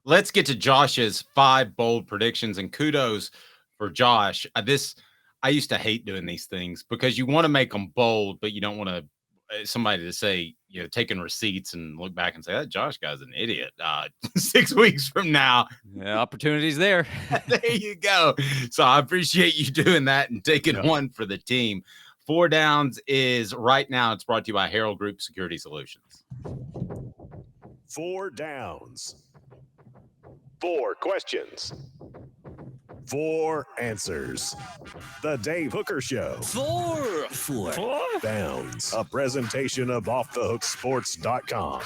let's get to Josh's 5 bold predictions, and kudos for Josh. I used to hate doing these things because you want to make them bold, but you don't want to somebody to say, taking receipts and look back and say, that Josh guy's an idiot. 6 weeks from now. Yeah, opportunities there. There you go. So I appreciate you doing that and taking one for the team. 4 Downs is right now. It's brought to you by Herald Group Security Solutions. 4 Downs. 4 questions. 4 answers. The Dave Hooker Show. 4 Downs. A presentation of offthehooksports.com.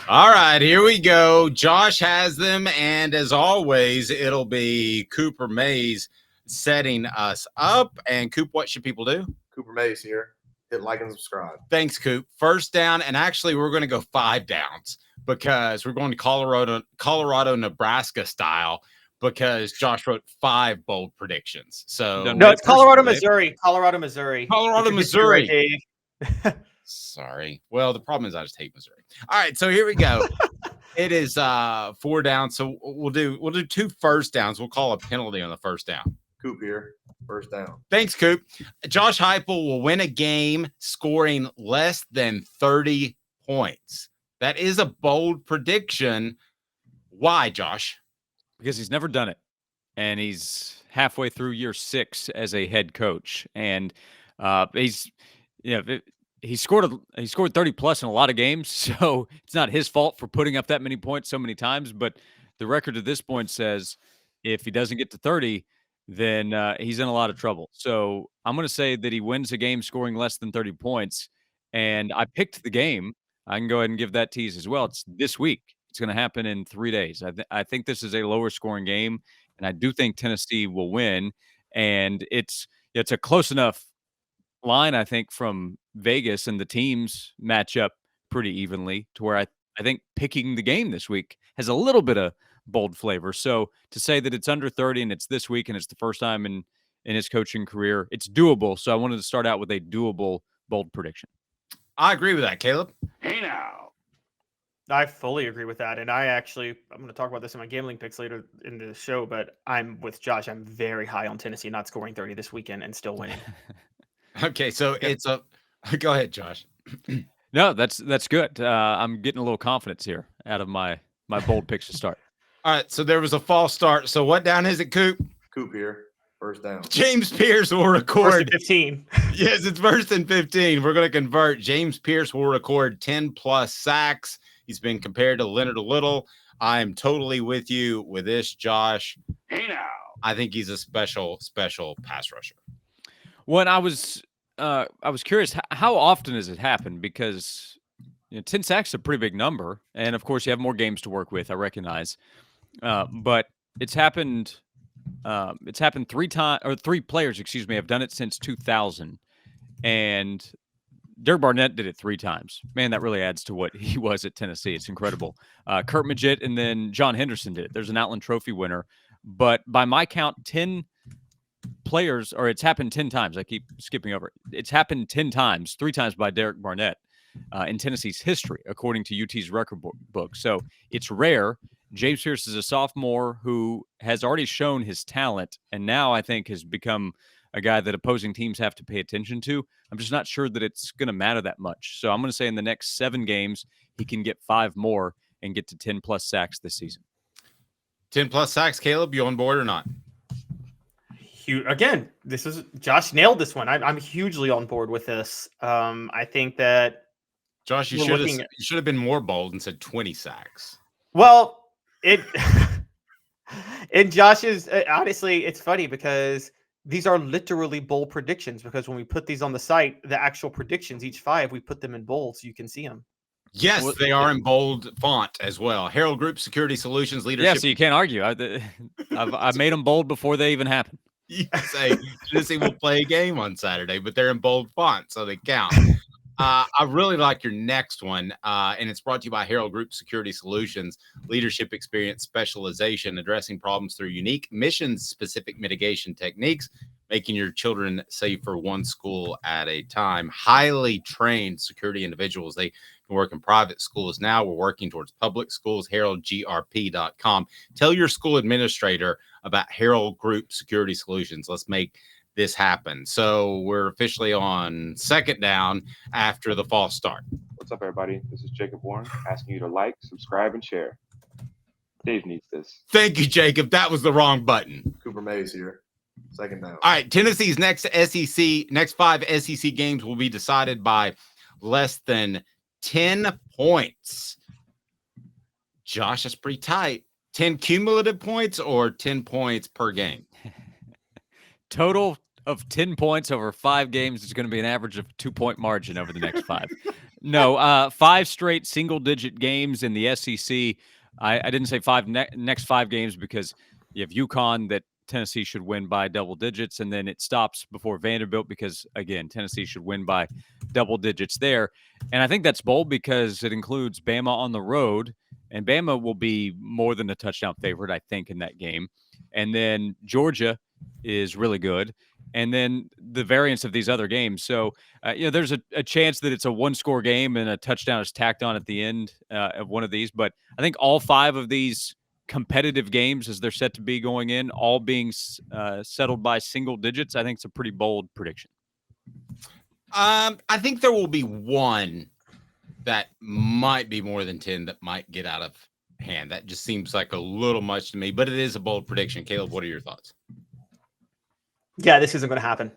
All right, here we go. Josh has them, and as always, it'll be Cooper Mays setting us up. And Coop, what should people do? Cooper Mays here. Hit like and subscribe. Thanks, Coop. First down, and actually we're going to go 5 downs because we're going to Colorado, Nebraska style, because Josh wrote 5 bold predictions. So no, it's Colorado, Missouri. Colorado, Missouri. Sorry. Well, the problem is I just hate Missouri. All right, so here we go. It is 4 downs. So we'll do 2 first downs. We'll call a penalty on the first down. Coop here. First down. Thanks, Coop. Josh Heupel will win a game scoring less than 30 points. That is a bold prediction. Why, Josh? Because he's never done it, and he's halfway through year 6 as a head coach, and he scored 30 plus in a lot of games, so it's not his fault for putting up that many points so many times. But the record at this point says if he doesn't get to 30, then he's in a lot of trouble. So I'm going to say that he wins a game scoring less than 30 points, and I picked the game. I can go ahead and give that tease as well. It's this week. It's going to happen in 3 days. I think this is a lower scoring game, and I do think Tennessee will win. And it's a close enough line, I think, from Vegas, and the teams match up pretty evenly to where I think picking the game this week has a little bit of bold flavor. So to say that it's under 30 and it's this week and it's the first time in his coaching career, it's doable. So I wanted to start out with a doable bold prediction. I agree with that, Caleb. Hey now. I fully agree with that. And I'm going to talk about this in my gambling picks later in the show, but I'm with Josh. I'm very high on Tennessee not scoring 30 this weekend and still winning. Okay, so go ahead, Josh. No, that's good. I'm getting a little confidence here out of my bold picks to start. All right, so there was a false start. So what down is it, Coop? Coop here. First down. James Pierce will record. First and 15. Yes, it's first and 15. We're going to convert. James Pierce will record 10-plus sacks. He's been compared to Leonard Little. I'm totally with you with this, Josh. Hey now. I think he's a special pass rusher. When I was curious, how often does it happen? Because 10 sacks is a pretty big number, and of course you have more games to work with. I recognize, but it's happened. It's happened 3 times, or 3 players, have done it since 2000, and Derek Barnett did it 3 times. Man, that really adds to what he was at Tennessee. It's incredible. Kurt Magid and then John Henderson did it. There's an Outland Trophy winner, but by my count, 10 players, or it's happened 10 times. I keep skipping over it. It's happened 10 times, 3 times by Derek Barnett in Tennessee's history, according to UT's record book. So it's rare. James Pierce is a sophomore who has already shown his talent, and now I think has become a guy that opposing teams have to pay attention to. I'm just not sure that it's going to matter that much. So I'm going to say in the next 7 games, he can get 5 more and get to 10-plus sacks this season. 10-plus sacks, Caleb, you on board or not? Again, Josh nailed this one. I'm hugely on board with this. I think that Josh, you should have been more bold and said 20 sacks. Well, in Josh's, honestly, it's funny because these are literally bold predictions, because when we put these on the site, the actual predictions, each 5, we put them in bold so you can see them. Yes, they are in bold font as well. Herald Group Security Solutions Leadership. Yeah, so you can't argue. I made them bold before they even happened. You say Tennessee will play a game on Saturday, but they're in bold font, so they count. I really like your next one, and it's brought to you by Herald Group Security Solutions, leadership experience specialization, addressing problems through unique mission-specific mitigation techniques. making your children safe for one school at a time. Highly trained security individuals. They can work in private schools. Now we're working towards public schools. HeraldGRP.com. Tell your school administrator about Herald Group Security Solutions. Let's make this happen. So we're officially on second down after the false start. What's up, everybody? This is Jacob Warren asking you to like, subscribe, and share. Dave needs this. Thank you, Jacob. That was the wrong button. Cooper Mays here. Second down. All right. Tennessee's next 5 SEC games will be decided by less than 10 points. Josh, that's pretty tight. 10 cumulative points or 10 points per game? Total of 10 points over 5 games is going to be an average of 2-point margin over the next 5. No, 5 straight single-digit games in the SEC. I didn't say next 5 games because you have UConn that Tennessee should win by double digits, and then it stops before Vanderbilt because, again, Tennessee should win by double digits there. And I think that's bold because it includes Bama on the road, and Bama will be more than a touchdown favorite, I think, in that game. And then Georgia is really good. And then the variance of these other games. So, there's a chance that it's a one-score game and a touchdown is tacked on at the end of one of these. But I think all 5 of these competitive games, as they're set to be going in, all being settled by single digits, I think it's a pretty bold prediction. I think there will be one that might be more than 10 that might get out of hand. That just seems like a little much to me, but it is a bold prediction. Caleb, what are your thoughts? Yeah, this isn't going to happen.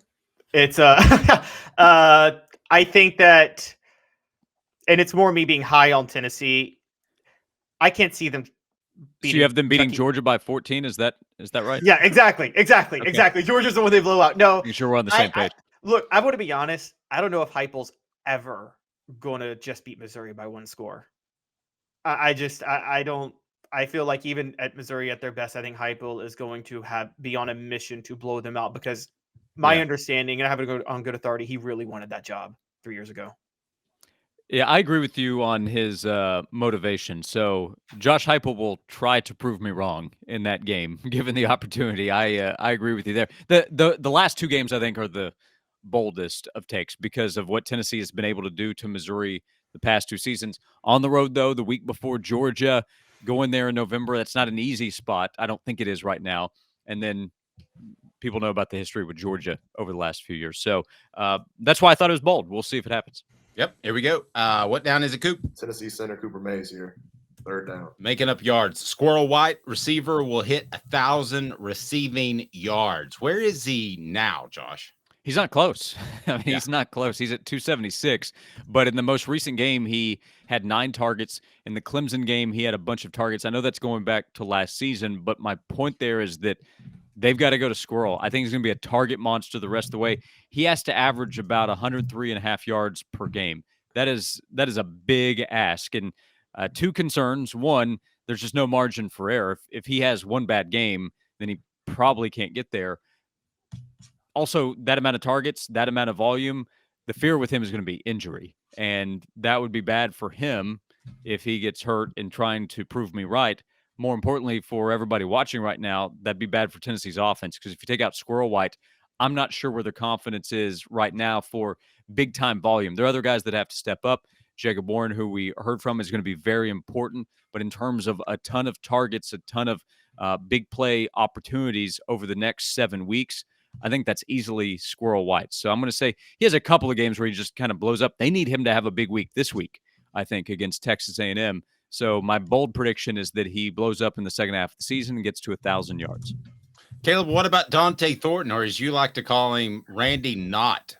It's I think that, and it's more me being high on Tennessee. I can't see them. So you have them beating Georgia by 14. Is that right? Yeah, exactly. Georgia's the one they blow out. No, make sure we're on the same page. Look, I want to be honest. I don't know if Heupel's ever going to just beat Missouri by 1 score. I don't. I feel like even at Missouri at their best, I think Heupel is going to be on a mission to blow them out because my understanding, and I have to go on good authority, he really wanted that job 3 years ago. Yeah, I agree with you on his motivation. So Josh Heupel will try to prove me wrong in that game, given the opportunity. I agree with you there. The last 2 games, I think, are the boldest of takes because of what Tennessee has been able to do to Missouri the past 2 seasons. On the road, though, the week before Georgia, going there in November, that's not an easy spot. I don't think it is right now. And then people know about the history with Georgia over the last few years. So that's why I thought it was bold. We'll see if it happens. Yep, here we go. What down is it, Coop? Tennessee center Cooper Mays here. Third down. Making up yards. Squirrel White, receiver, will hit 1,000 receiving yards. Where is he now, Josh? He's not close. I mean, he's not close. He's at 276. But in the most recent game, he had 9 targets. In the Clemson game, he had a bunch of targets. I know that's going back to last season, but my point there is that they've got to go to Squirrel. I think he's going to be a target monster the rest of the way. He has to average about 103.5 yards per game. That is a big ask. And 2 concerns. One, there's just no margin for error. If he has one bad game, then he probably can't get there. Also, that amount of targets, that amount of volume, the fear with him is going to be injury. And that would be bad for him if he gets hurt in trying to prove me right. More importantly, for everybody watching right now, that'd be bad for Tennessee's offense because if you take out Squirrel White, I'm not sure where their confidence is right now for big-time volume. There are other guys that have to step up. Jacob Warren, who we heard from, is going to be very important. But in terms of a ton of targets, a ton of big play opportunities over the next 7 weeks, I think that's easily Squirrel White. So I'm going to say he has a couple of games where he just kind of blows up. They need him to have a big week this week, I think, against Texas A&M. So my bold prediction is that he blows up in the second half of the season and gets to 1,000 yards. Caleb, what about Dante Thornton, or as you like to call him, Randy Knott?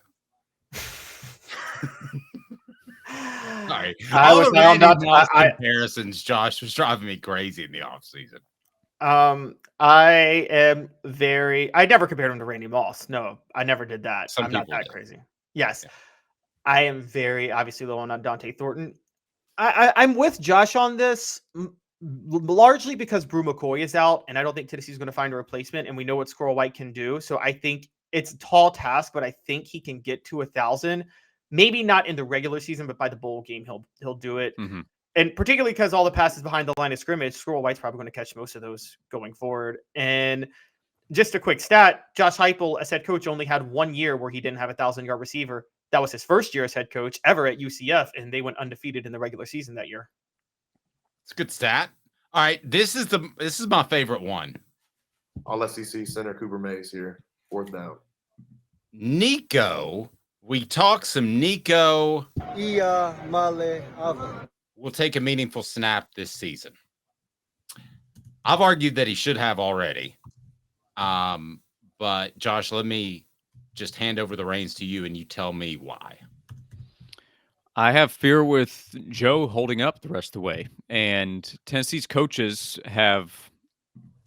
Sorry. All the Randy Knott comparisons, Josh, was driving me crazy in the offseason. I never compared him to Randy Moss. No, I never did that. I'm not that crazy. Yes. Yeah. I am very obviously low on Dante Thornton. I'm with Josh on this largely because Brew McCoy is out and I don't think Tennessee's going to find a replacement and we know what Squirrel White can do. So I think it's a tall task, but I think he can get to 1,000, maybe not in the regular season, but by the bowl game, he'll do it. Mm-hmm. And particularly because all the passes behind the line of scrimmage, Squirrel White's probably going to catch most of those going forward. And just a quick stat, Josh Heupel as head coach only had 1 year where he didn't have a 1,000-yard receiver. That was his first year as head coach ever at UCF, and they went undefeated in the regular season that year. It's a good stat. All right, this is my favorite one. All SEC center Cooper Mays here. 4th down. Nico. We talk some Nico Iamaleava. will take a meaningful snap this season. I've argued that he should have already. But Josh, let me just hand over the reins to you and you tell me why. I have fear with Joe holding up the rest of the way. And Tennessee's coaches have,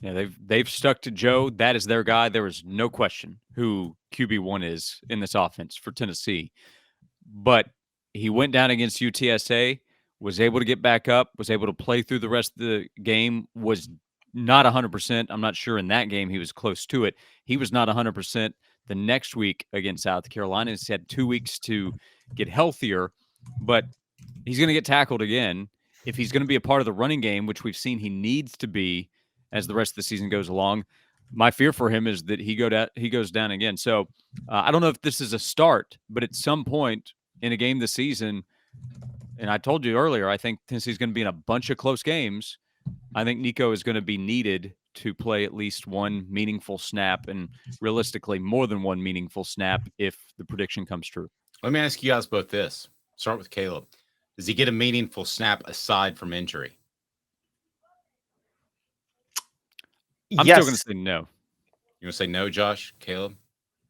they've stuck to Joe. That is their guy. There is no question who QB1 is in this offense for Tennessee. But he went down against UTSA, was able to get back up, was able to play through the rest of the game, was not 100%. I'm not sure in that game he was close to it. He was not 100% the next week against South Carolina. He's had 2 weeks to get healthier, but he's going to get tackled again. If he's going to be a part of the running game, which we've seen he needs to be as the rest of the season goes along, my fear for him is that he goes down again. So I don't know if this is a start, but at some point in a game this season, and I told you earlier, I think Tennessee's going to be in a bunch of close games. I think Nico is going to be needed to play at least one meaningful snap, and realistically more than one meaningful snap if the prediction comes true. Let me ask you guys both this. Start with Caleb. Does he get a meaningful snap aside from injury? I'm still going to say no. You want to say no, Josh? Caleb?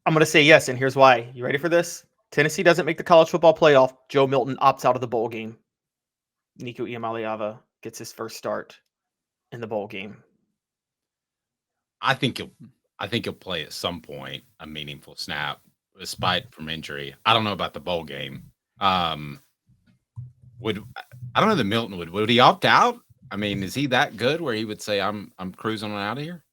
I'm going to say yes, and here's why. You ready for this? Tennessee doesn't make the college football playoff. Joe Milton opts out of the bowl game. Nico Iamaleava gets his first start in the bowl game. I think he'll play at some point a meaningful snap, despite from injury. I don't know about the bowl game. I don't know that Milton would he opt out? I mean, is he that good where he would say I'm cruising on out of here?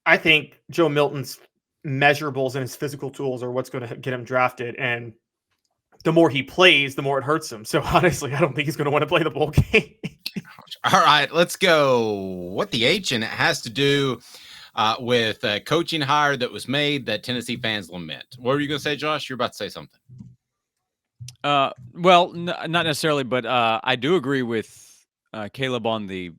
I think Joe Milton's measurables and his physical tools are what's going to get him drafted, and the more he plays, the more it hurts him. So honestly, I don't think he's going to want to play the bowl game. All right, let's go. What the H, and it has to do with a coaching hire that was made that Tennessee fans lament. What were you going to say, Josh? You're about to say something. Well, not necessarily, but I do agree with Caleb on the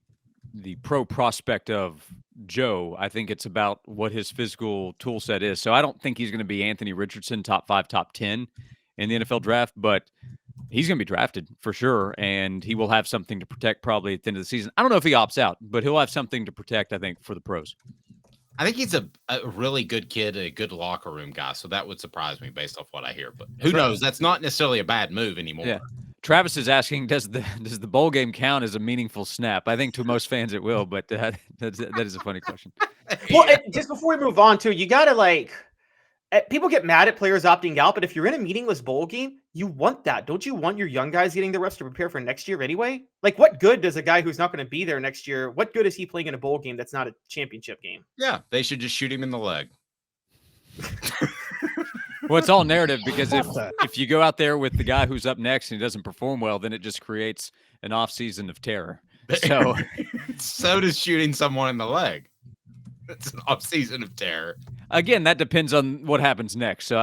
pro prospect of Joe. I think it's about what his physical tool set is. So I don't think he's going to be Anthony Richardson, top 5, top 10 in the NFL draft, but he's going to be drafted for sure, and he will have something to protect probably at the end of the season. I don't know if he opts out, but he'll have something to protect, I think, for the pros. I think he's a really good kid, a good locker room guy, so that would surprise me based off what I hear. But who knows? That's not necessarily a bad move anymore. Yeah. Travis is asking, does the bowl game count as a meaningful snap? I think to most fans it will, but that is a funny question. Well, just before we move on, too, you got to people get mad at players opting out, but if you're in a meaningless bowl game, you want that. Don't you want your young guys getting the reps to prepare for next year anyway? Like, what good does a guy who's not going to be there next year, what good is he playing in a bowl game that's not a championship game? Yeah, they should just shoot him in the leg. Well, it's all narrative, because if you go out there with the guy who's up next and he doesn't perform well, then it just creates an off-season of terror. So, so does shooting someone in the leg. It's an off-season of terror. Again, that depends on what happens next. So